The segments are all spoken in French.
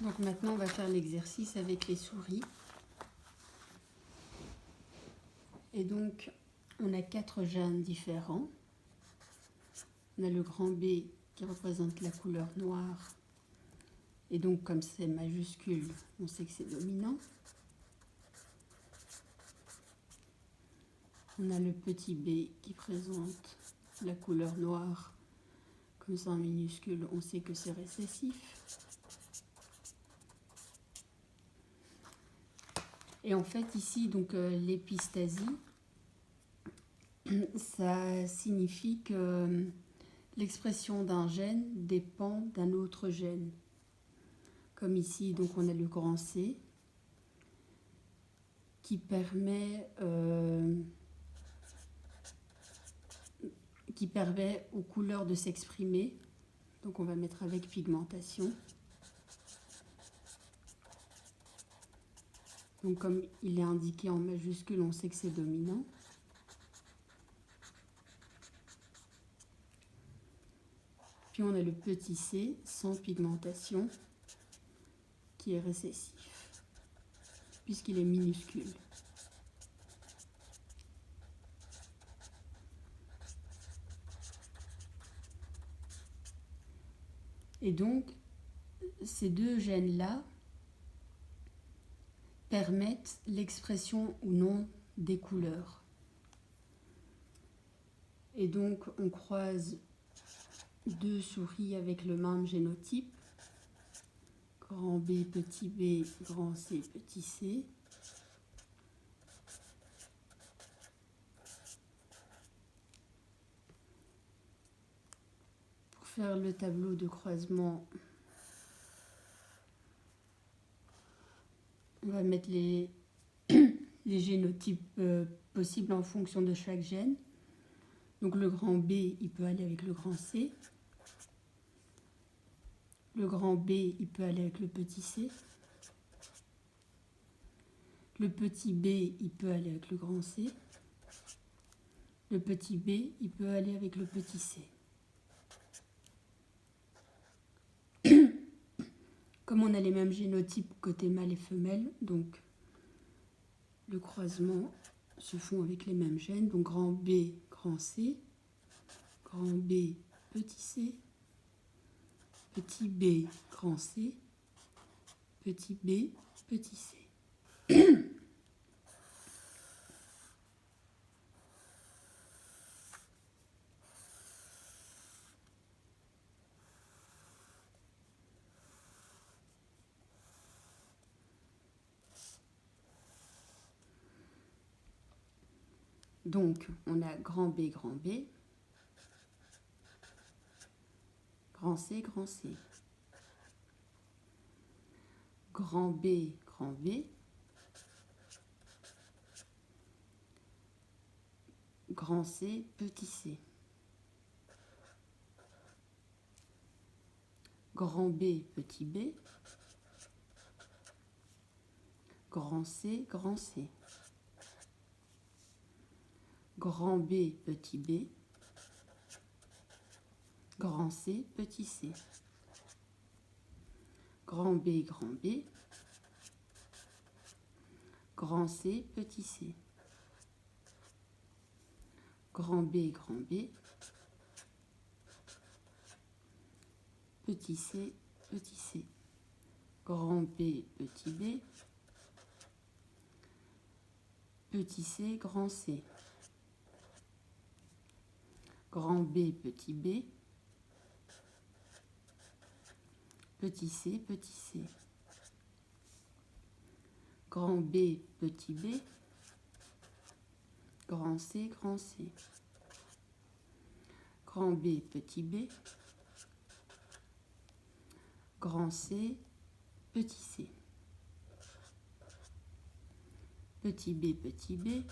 Donc maintenant, on va faire l'exercice avec les souris. Et donc, on a 4 gènes différents. On a le grand B qui représente la couleur noire. Et donc, comme c'est majuscule, on sait que c'est dominant. On a le petit b qui présente la couleur noire. Comme ça, en minuscule, on sait que c'est récessif. Et en fait, ici, donc l'épistasie, ça signifie que l'expression d'un gène dépend d'un autre gène. Comme ici, donc on a le grand C qui permet aux couleurs de s'exprimer. Donc on va mettre avec pigmentation. Donc comme il est indiqué en majuscule, on sait que c'est dominant. Puis on a le petit c sans pigmentation qui est récessif, puisqu'il est minuscule. Et donc, ces deux gènes-là permettent l'expression ou non des couleurs. Et donc, on croise 2 souris avec le même génotype, grand B, grand C, petit c. Pour faire le tableau de croisement, on va mettre les génotypes possibles en fonction de chaque gène. Donc le grand B, il peut aller avec le grand C. Le grand B, il peut aller avec le petit c. Le petit b, il peut aller avec le grand c. Le petit b, il peut aller avec le petit c. Comme on a les mêmes génotypes côté mâle et femelle, donc le croisement se font avec les mêmes gènes. Donc grand B, grand C, grand B, petit c, petit b, grand C, petit b, petit c. Donc, on a grand B, grand B, grand C, grand C, grand B, grand B, grand C, petit c, grand B, petit b, grand C, grand C, grand B, petit b, grand C, petit c, grand B, grand B, grand C, petit c, grand B, grand B, petit c, petit c, grand B, petit b, petit c, grand C, grand B, petit b, petit c, petit c, grand B, petit b, grand C, grand C, grand B, petit b, grand C, petit c, petit b, petit b,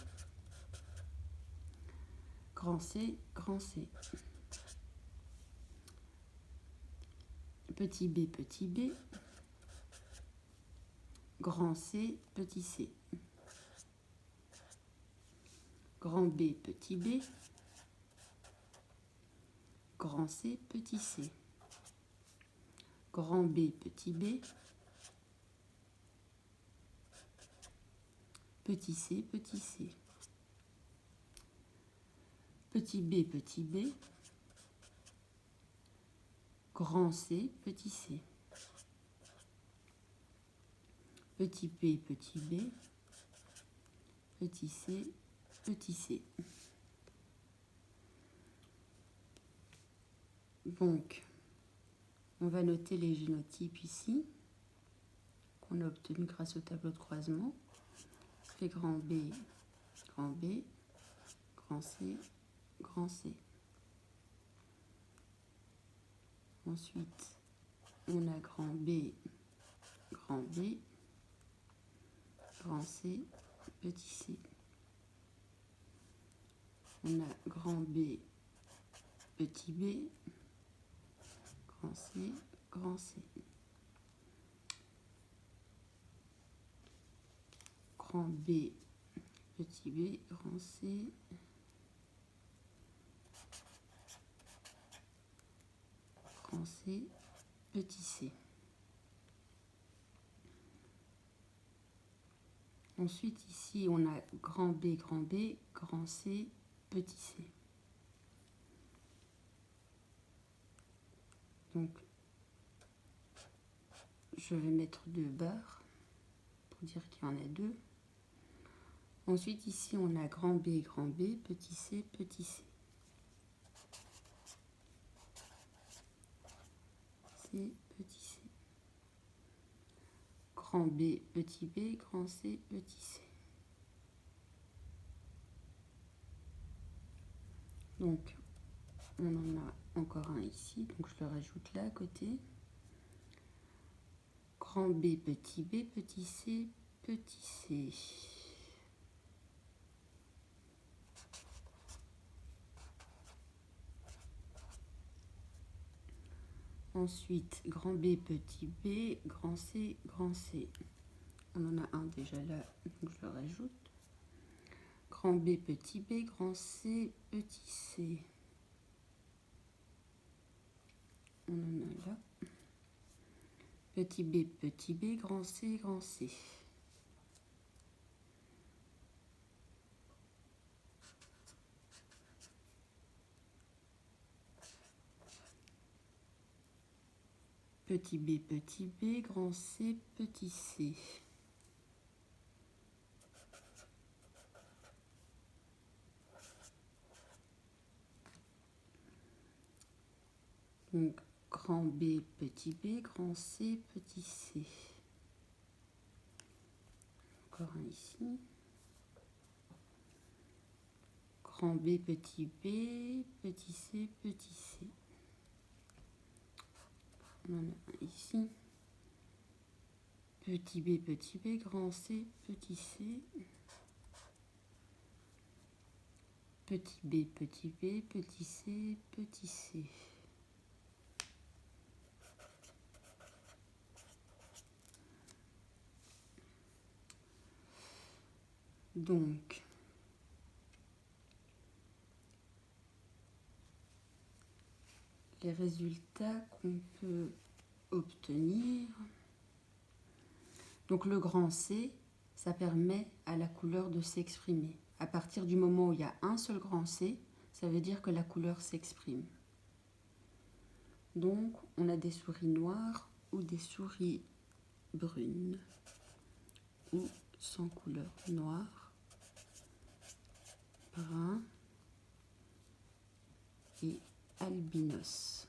grand C, grand C, petit b, petit b, grand C, petit c, grand B, petit b, grand C, petit c, grand B, petit b, petit c, petit c. Petit b, grand C, petit c. Petit p, petit b, petit c, petit c. Donc, on va noter les génotypes ici, qu'on a obtenus grâce au tableau de croisement. Les grand B, grand C, grand C. Ensuite, on a grand B, grand C, petit c. On a grand B, petit b, grand C, grand C. Grand B, petit b, grand C, grand C, petit c. Ensuite, ici, on a grand B, grand C, petit c. Donc, je vais mettre 2 barres pour dire qu'il y en a 2. Ensuite, ici, on a grand B, petit c, petit c. Petit c. Grand B, grand C, petit c. Donc, on en a encore un ici, donc je le rajoute là à côté. Grand B, petit c, petit c. Ensuite, grand B, grand C, grand C. On en a un déjà là, donc je le rajoute. Grand B, grand C, petit c. On en a là. Petit b, grand C, grand C. Petit b, grand C, petit c. Donc, grand B, grand C, petit c. Encore un ici. Grand B, petit c, petit c. On en a un ici. Petit b, grand C, petit c. Petit b, petit c, petit c. Donc, les résultats qu'on peut obtenir. Donc le grand C, ça permet à la couleur de s'exprimer. À partir du moment où il y a un seul grand C, ça veut dire que la couleur s'exprime. Donc on a des souris noires ou des souris brunes ou sans couleur noire, brun et albinos.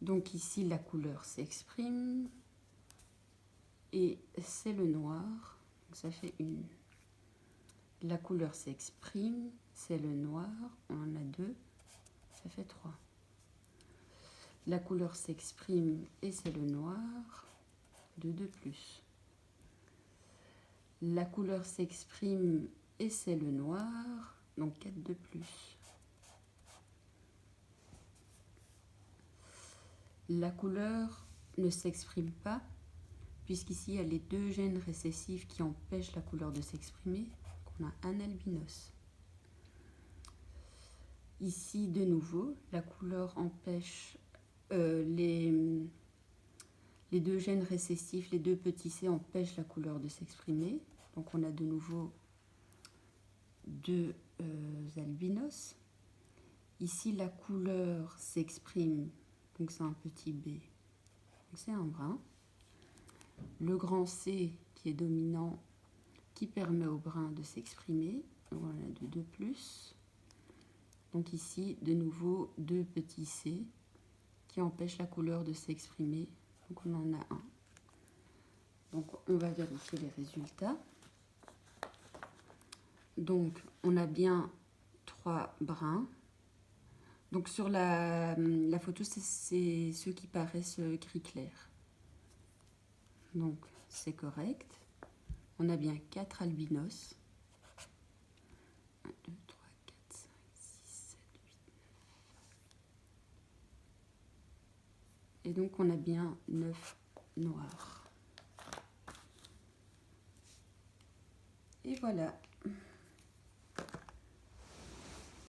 Donc ici, la couleur s'exprime et c'est le noir. Donc ça fait une. La couleur s'exprime, c'est le noir. On en a 2, ça fait 3. La couleur s'exprime et c'est le noir, 2 de plus. La couleur s'exprime et c'est le noir, donc 4 de plus. La couleur ne s'exprime pas, puisqu'ici il y a les 2 gènes récessifs qui empêchent la couleur de s'exprimer. On a un albinos. Ici, de nouveau, la couleur empêche Les deux gènes récessifs, les deux petits c empêchent la couleur de s'exprimer. Donc on a de nouveau deux albinos. Ici la couleur s'exprime, donc c'est un petit b, c'est un brun. Le grand c qui est dominant, qui permet au brun de s'exprimer. Donc on a de 2 plus. Donc ici de nouveau deux petits c qui empêchent la couleur de s'exprimer. Donc on en a un. Donc on va vérifier les résultats. Donc on a bien 3 bruns. Donc sur la photo, c'est ceux qui paraissent gris clair. Donc c'est correct. On a bien 4 albinos. 1, 2, 3, 4, 5, 6, 7, 8, 9. Et donc on a bien 9 noirs. Et voilà.